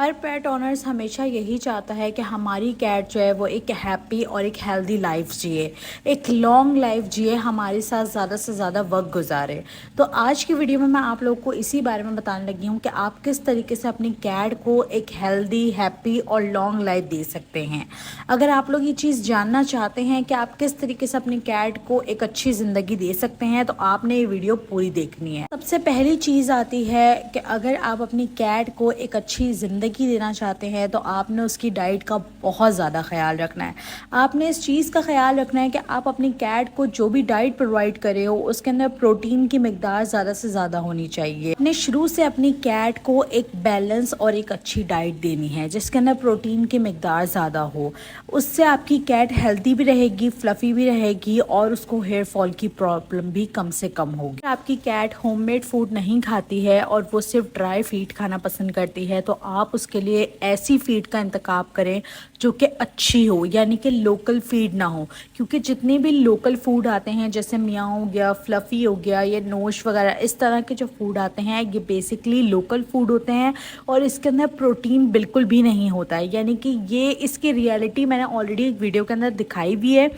हर पेट owners हमेशा यही चाहता है कि हमारी कैट जो है वो एक हैप्पी और एक हेल्दी लाइफ जिए, एक लॉन्ग लाइफ जिए, हमारे साथ ज़्यादा से ज़्यादा वक्त गुजारे। तो आज की वीडियो में मैं आप लोगों को इसी बारे में बताने लगी हूँ कि आप किस तरीके से अपनी कैट को एक हेल्दी, हैप्पी और लॉन्ग लाइफ दे सकते हैं। अगर आप लोग ये चीज़ जानना चाहते हैं कि आप किस तरीके से अपनी कैट को एक अच्छी ज़िंदगी दे सकते हैं, तो आपने ये वीडियो पूरी देखनी है। सबसे पहली चीज़ आती है कि अगर आप अपनी कैट को एक अच्छी ज़िंदगी देना चाहते हैं तो आपने उसकी डाइट का बहुत ज़्यादा ख्याल रखना है। आपने इस चीज़ का ख्याल रखना है कि आप अपनी कैट को जो भी डाइट प्रोवाइड करे हो उसके अंदर प्रोटीन की मिकदार ज़्यादा से ज़्यादा होनी चाहिए। आपने शुरू से अपनी कैट को एक बैलेंस और एक अच्छी डाइट देनी है जिसके अंदर प्रोटीन की मिकदार ज़्यादा हो। उससे आपकी कैट हेल्दी भी रहेगी, फ्लफ़ी भी रहेगी और उसको हेयर फॉल की प्रॉब्लम भी कम से कम होगी। आपकी कैट होममेड फूड नहीं खाती है और वो सिर्फ ड्राई फीड खाना पसंद करती है, तो आप उसके लिए ऐसी फीड का इंतखाब करें जो कि अच्छी हो, यानी कि लोकल फीड ना हो। क्योंकि जितने भी लोकल फूड आते हैं जैसे मियाँ हो गया, फ्लफ़ी हो गया, ये नोश वगैरह, इस तरह के जो फूड आते हैं ये बेसिकली लोकल फूड होते हैं और इसके अंदर प्रोटीन बिल्कुल भी नहीं होता है। यानी कि ये इसकी रियलिटी मैंने ऑलरेडी एक वीडियो के अंदर दिखाई भी है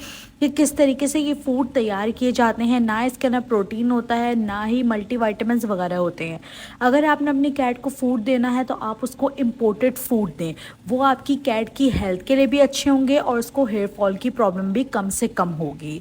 कि किस तरीके से ये फूड तैयार किए जाते हैं। ना इसके अंदर प्रोटीन होता है, ना ही मल्टीविटामिन्स वगैरह होते हैं। अगर आपने अपनी कैट को फूड देना है तो आप उसको इम्पोर्टेड फूड दें। वो आपकी कैट की हेल्थ के लिए भी अच्छे होंगे और उसको हेयर फॉल की प्रॉब्लम भी कम से कम होगी।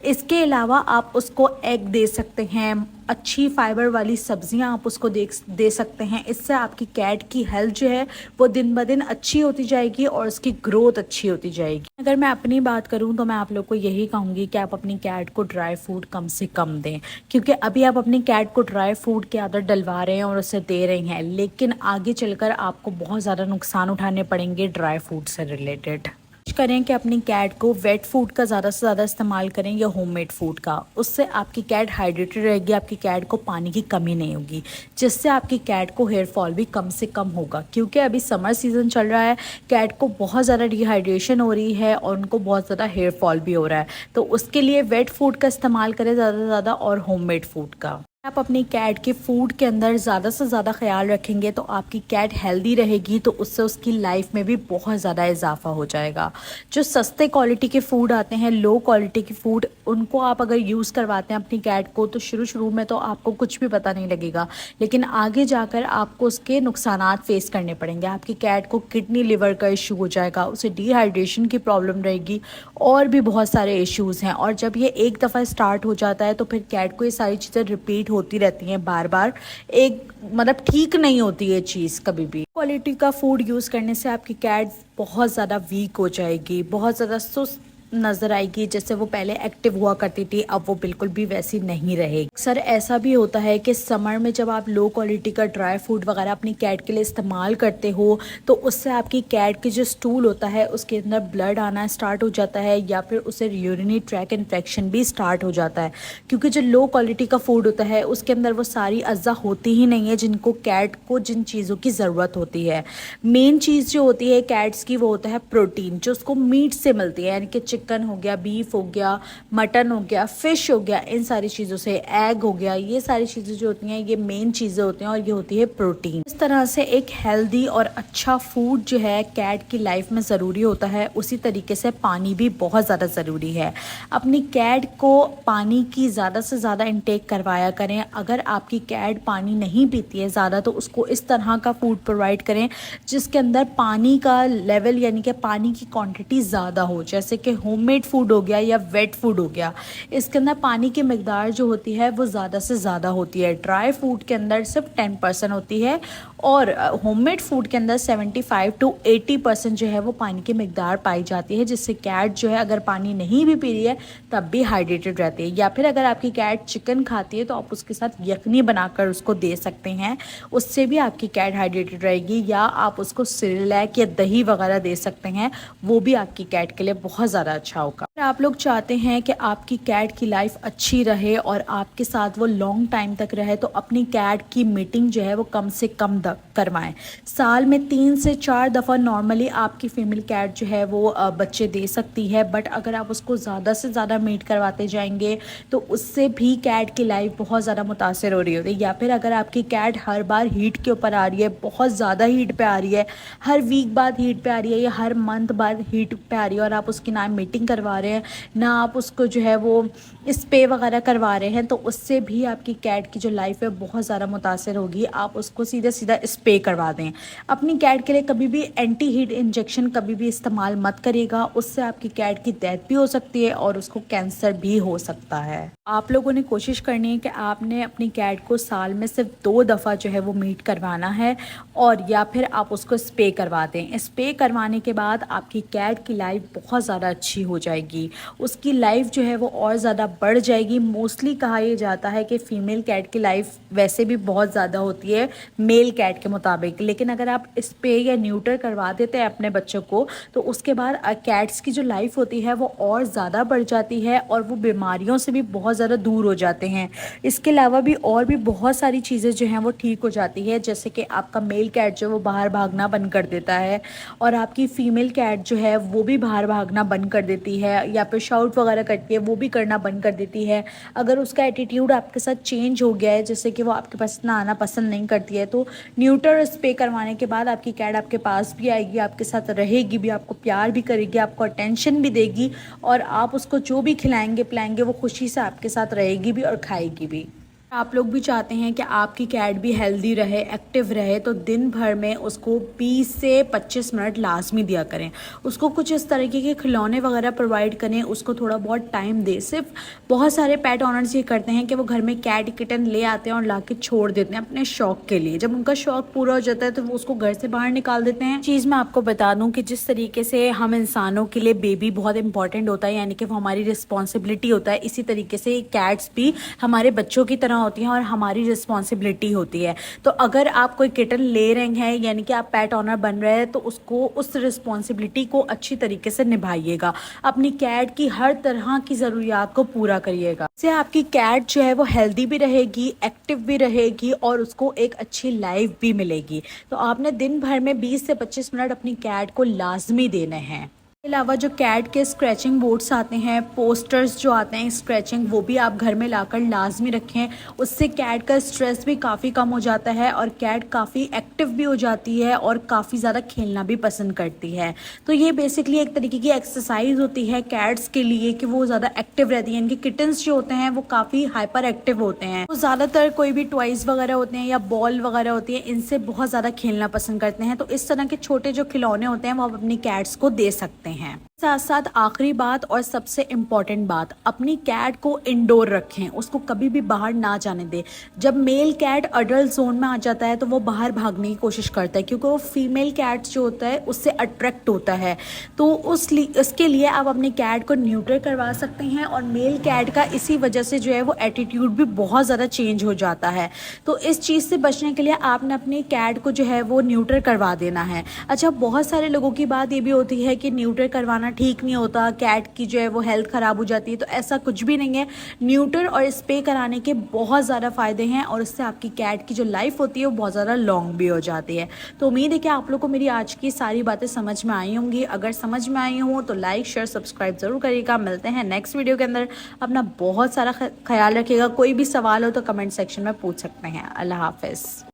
इसके अलावा आप उसको एग दे सकते हैं, अच्छी फाइबर वाली सब्जियां आप उसको दे सकते हैं। इससे आपकी कैट की हेल्थ जो है वो दिन ब दिन अच्छी होती जाएगी और उसकी ग्रोथ अच्छी होती जाएगी। अगर मैं अपनी बात करूं तो मैं आप लोग को यही कहूँगी कि आप अपनी कैट को ड्राई फूड कम से कम दें, क्योंकि अभी आप अपनी कैट को ड्राई फूड की आदत डलवा रहे हैं और उसे दे रहे हैं, लेकिन आगे चलकर आपको बहुत ज़्यादा नुकसान उठाने पड़ेंगे ड्राई फूड से रिलेटेड। करें कि अपनी कैट को वेट फूड का ज़्यादा से ज़्यादा इस्तेमाल करें या होममेड फूड का। उससे आपकी कैट हाइड्रेटेड रहेगी, आपकी कैट को पानी की कमी नहीं होगी, जिससे आपकी कैट को हेयर फॉल भी कम से कम होगा। क्योंकि अभी समर सीज़न चल रहा है, कैट को बहुत ज़्यादा डिहाइड्रेशन हो रही है और उनको बहुत ज़्यादा हेयर फॉल भी हो रहा है। तो उसके लिए वेट फूड का इस्तेमाल करें ज़्यादा से ज़्यादा और होममेड फूड का। आप अपनी कैट के फूड के अंदर ज़्यादा से ज़्यादा ख्याल रखेंगे तो आपकी कैट हेल्दी रहेगी, तो उससे उसकी लाइफ में भी बहुत ज़्यादा इजाफा हो जाएगा। जो सस्ते क्वालिटी के फूड आते हैं, लो क्वालिटी के फूड, उनको आप अगर यूज़ करवाते हैं अपनी कैट को तो शुरू में तो आपको कुछ भी पता नहीं लगेगा, लेकिन आगे जाकर आपको उसके नुकसानात फेस करने पड़ेंगे। आपकी कैट को किडनी लिवर का इशू हो जाएगा, उसे डिहाइड्रेशन की प्रॉब्लम रहेगी और भी बहुत सारे इश्यूज़ हैं। और जब ये एक दफ़ा स्टार्ट हो जाता है तो फिर कैट को ये सारी चीज़ें रिपीट होती रहती हैं बार बार। एक मतलब ठीक नहीं होती ये चीज़ कभी भी। क्वालिटी का फूड यूज़ करने से आपकी कैट बहुत ज़्यादा वीक हो जाएगी, बहुत ज़्यादा सुस्त नज़र आएगी। जैसे वो पहले एक्टिव हुआ करती थी अब वो बिल्कुल भी वैसी नहीं रहेगी। अक्सर ऐसा भी होता है कि समर में जब आप लो क्वालिटी का ड्राई फूड वगैरह अपनी कैट के लिए इस्तेमाल करते हो तो उससे आपकी कैट की जो स्टूल होता है उसके अंदर ब्लड आना स्टार्ट हो जाता है या फिर उसे यूरिनरी ट्रैक इन्फेक्शन भी स्टार्ट हो जाता है। क्योंकि जो लो क्वालिटी का फूड होता है उसके अंदर वो सारी अज्जा होती ही नहीं है जिनको कैट को जिन चीज़ों की ज़रूरत होती है। मेन चीज़ जो होती है कैट्स की वो होता है प्रोटीन, जो उसको मीट से मिलती है, यानी कि चिकन हो गया, बीफ हो गया, मटन हो गया, फ़िश हो गया, इन सारी चीज़ों से, एग हो गया, ये सारी चीज़ें जो होती हैं ये मेन चीज़ें होती हैं और ये होती है प्रोटीन। इस तरह से एक हेल्दी और अच्छा फूड जो है कैट की लाइफ में ज़रूरी होता है, उसी तरीके से पानी भी बहुत ज़्यादा ज़रूरी है। अपनी कैट को पानी की ज़्यादा से ज़्यादा इंटेक करवाया करें। अगर आपकी कैट पानी नहीं पीती है ज़्यादा तो उसको इस तरह का फूड प्रोवाइड करें जिसके अंदर पानी का लेवल यानी कि पानी की क्वांटिटी ज़्यादा हो, जैसे कि होममेड फूड हो गया या वेट फूड हो गया। इसके अंदर पानी की मिकदार जो होती है वो ज़्यादा से ज़्यादा होती है। ड्राई फूड के अंदर सिर्फ 10% होती है और होममेड फूड के अंदर 75 to 80% जो है वो पानी की मिकदार पाई जाती है, जिससे कैट जो है अगर पानी नहीं भी पी रही है तब भी हाइड्रेटेड रहती है। या फिर अगर आपकी कैट चिकन खाती है तो आप उसके साथ यखनी बनाकर उसको दे सकते हैं, उससे भी आपकी कैट हाइड्रेटेड रहेगी। या आप उसको सिरलैक या दही वगैरह दे सकते हैं, वो भी आपकी कैट के लिए बहुत ज़्यादा अच्छा होगा। अगर आप लोग चाहते हैं कि आपकी कैट की लाइफ अच्छी रहे और आपके साथ वो लॉन्ग टाइम तक रहे, तो अपनी कैट की मीटिंग जो है वो कम से कम करवाएं। साल में 3 से 4 दफ़ा नॉर्मली आपकी फीमेल कैट जो है वो बच्चे दे सकती है, बट अगर आप उसको ज़्यादा से ज़्यादा मीट करवाते जाएंगे तो उससे भी कैट की लाइफ बहुत ज़्यादा मुतासर हो रही होती है। या फिर अगर आपकी कैट हर बार हीट के ऊपर आ रही है, बहुत ज़्यादा हीट पे आ रही है, हर वीक बाद हीट पे आ रही है या हर मंथ बाद हीट पे आ रही है, और आप उसकी ना मीटिंग करवा रहे हैं ना आप उसको जो है वो स्प्रे वगैरह करवा रहे हैं, तो उससे भी आपकी कैट की जो लाइफ है बहुत ज़्यादा मुतासर होगी। आप उसको सीधा सीधा स्प्रे करवा दें। अपनी कैट के लिए कभी भी एंटी हीट इंजेक्शन कभी भी इस्तेमाल मत करिएगा, उससे आपकी कैट की डेथ भी हो सकती है और उसको कैंसर भी हो सकता है। आप लोगों ने कोशिश करनी है कि आपने अपनी कैट को साल में सिर्फ 2 दफ़ा जो है वो मीट करवाना है, और या फिर आप उसको स्प्रे करवा दें। स्प्रे करवाने के बाद आपकी कैट की लाइफ बहुत ज़्यादा अच्छी हो जाएगी, उसकी लाइफ जो है वो और ज़्यादा बढ़ जाएगी। मोस्टली कहा यह जाता है कि फ़ीमेल कैट की लाइफ वैसे भी बहुत ज़्यादा होती है मेल कैट के मुताबिक, लेकिन अगर आप स्प्रे या न्यूटर करवा देते हैं अपने बच्चों को, तो उसके बाद कैट्स की जो लाइफ होती है वो और ज़्यादा बढ़ जाती है और वो बीमारियों से भी बहुत ज़्यादा दूर हो जाते हैं। इसके अलावा भी और भी बहुत सारी चीज़ें जो हैं वो ठीक हो जाती है, जैसे कि आपका मेल कैट जो वो बाहर भागना बंद कर देता है, और आपकी फ़ीमेल कैट जो है वो भी बाहर भागना बंद कर देती है, या फिर शाउट वगैरह करती है वो भी करना बंद कर देती है। अगर उसका एटीट्यूड आपके साथ चेंज हो गया है, जैसे कि वो आपके पास इतना आना पसंद नहीं करती है, तो न्यूटर स्प्रे करवाने के बाद आपकी कैट आपके पास भी आएगी, आपके साथ रहेगी भी, आपको प्यार भी करेगी, आपको अटेंशन भी देगी, और आप उसको जो भी खिलाएंगे पिलाएंगे वो खुशी से आपके साथ रहेगी भी और खाएगी भी। आप लोग भी चाहते हैं कि आपकी कैट भी हेल्दी रहे, एक्टिव रहे, तो दिन भर में उसको 20 से 25 मिनट लाजमी दिया करें। उसको कुछ इस तरीके के खिलौने वगैरह प्रोवाइड करें, उसको थोड़ा बहुत टाइम दे। सिर्फ बहुत सारे पेट ऑनर्स ये करते हैं कि वो घर में कैट किटन ले आते हैं और ला के छोड़ देते हैं अपने शौक के लिए। जब उनका शौक पूरा हो जाता है तो वो उसको घर से बाहर निकाल देते हैं। चीज़ मैं आपको बता दूं कि जिस तरीके से हम इंसानों के लिए बेबी बहुत इंपॉर्टेंट होता है, यानी कि वो हमारी रिस्पॉन्सिबिलिटी होता है, इसी तरीके से कैट्स भी हमारे बच्चों की तरह होती हैं और हमारी रिस्पॉन्सिबिलिटी होती है। तो अगर आप कोई किटन ले रहे हैं, यानी कि आप पेट ऑनर बन रहे हैं, तो उसको उस रिस्पॉन्सिबिलिटी को अच्छी तरीके से निभाइएगा। अपनी कैट की हर तरह की ज़रूरियात को पूरा करिएगा। इससे आपकी कैट जो है वो हेल्दी भी रहेगी, एक्टिव भी रहेगी और उसको एक अच्छी लाइफ भी मिलेगी। तो आपने दिन भर में 20 से 25 मिनट अपनी कैट को लाजमी देने हैं। इसके अलावा जो कैट के स्क्रैचिंग बोर्ड्स आते हैं, पोस्टर्स जो आते हैं स्क्रैचिंग, वो भी आप घर में लाकर लाजमी रखें। उससे कैट का स्ट्रेस भी काफ़ी कम हो जाता है और कैट काफ़ी एक्टिव भी हो जाती है और काफ़ी ज़्यादा खेलना भी पसंद करती है। तो ये बेसिकली एक तरीके की एक्सरसाइज होती है कैट्स के लिए कि वो ज़्यादा एक्टिव रहती हैं। इनके किटन्स जो होते हैं वो काफ़ी हाइपर एक्टिव होते हैं। तो ज़्यादातर कोई भी टॉयज़ वगैरह होते हैं या बॉल वगैरह होती है, इनसे बहुत ज़्यादा खेलना पसंद करते हैं। तो इस तरह के छोटे जो खिलौने होते हैं वो आप अपनी कैट्स को दे सकते हैं। साथ साथ आखिरी बात और सबसे इम्पॉर्टेंट बात, अपनी कैट को इंडोर रखें, उसको कभी भी बाहर ना जाने दें। जब मेल कैट अडल्ट जोन में आ जाता है तो वो बाहर भागने की कोशिश करता है, क्योंकि वो फीमेल कैट्स जो होता है उससे अट्रैक्ट होता है। तो उसके लिए आप अपनी कैट को न्यूटर करवा सकते हैं, और मेल कैट का इसी वजह से जो है वो एटीट्यूड भी बहुत ज़्यादा चेंज हो जाता है। तो इस चीज़ से बचने के लिए आपने अपनी कैट को जो है वो न्यूटर करवा देना है। अच्छा, बहुत सारे लोगों की बात ये भी होती है कि न्यूटर करवाना ठीक नहीं होता, कैट की जो है वो हेल्थ ख़राब हो जाती है। तो ऐसा कुछ भी नहीं है। न्यूटर और स्प्रे कराने के बहुत ज़्यादा फ़ायदे हैं और इससे आपकी कैट की जो लाइफ होती है वो बहुत ज़्यादा लॉन्ग भी हो जाती है। तो उम्मीद है कि आप लोग को मेरी आज की सारी बातें समझ में आई होंगी। अगर समझ में आई हो तो लाइक शेयर सब्सक्राइब ज़रूर करिएगा। मिलते हैं नेक्स्ट वीडियो के अंदर। अपना बहुत सारा ख्याल रखिएगा। कोई भी सवाल हो तो कमेंट सेक्शन में पूछ सकते हैं। अल्लाह हाफिज़।